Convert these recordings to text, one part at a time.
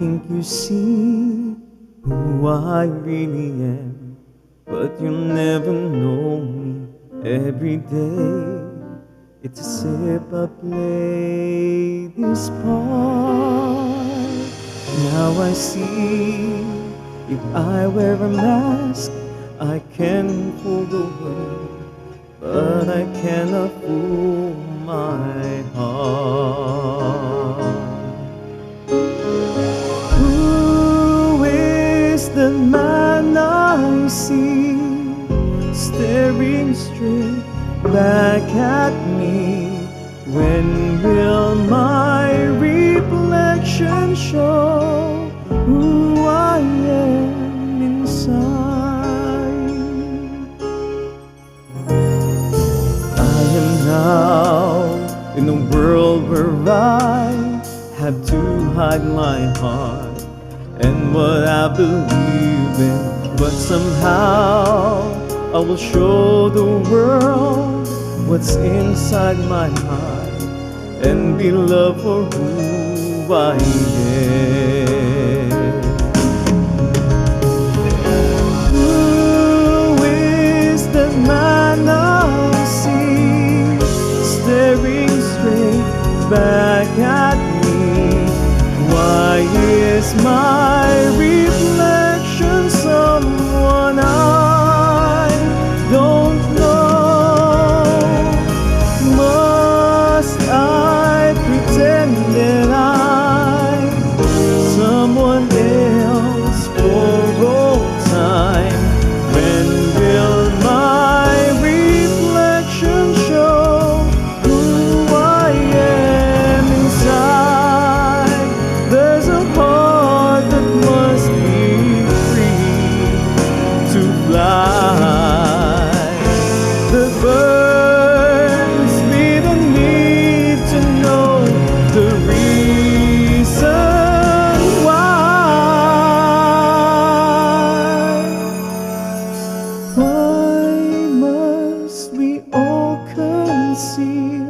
think you see who I really am, but you'll never know me. Every day it's as if I play this part. Now I see, if I wear a mask, I can fool the world, but I cannot fool my heart. Who is the man I see staring straight back at me? When will my reflection show who I am inside? I am now in a world where I have to hide my heart and what I believe in, but somehow I will show the world what's inside my heart and be loved for who I am. Who is the man I see staring straight back at me? Why is my reflection someone I don't know? Must I pretend that I'm someone else for all time? When will my reflection show who I am inside? There's a heart that must be free to fly. The burns me the need to know the reason why. Why must we all conceal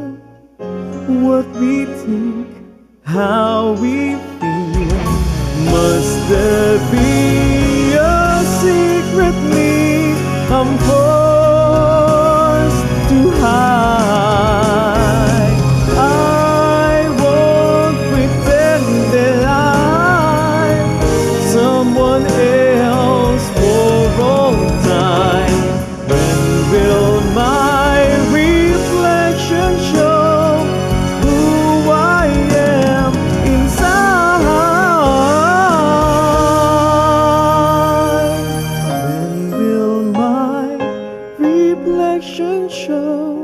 what we think, how we feel? Must there be a secret me I'm forced to hide? I won't pretend that I'm someone else for all time. When will my reflection show who I am inside? When will my reflection show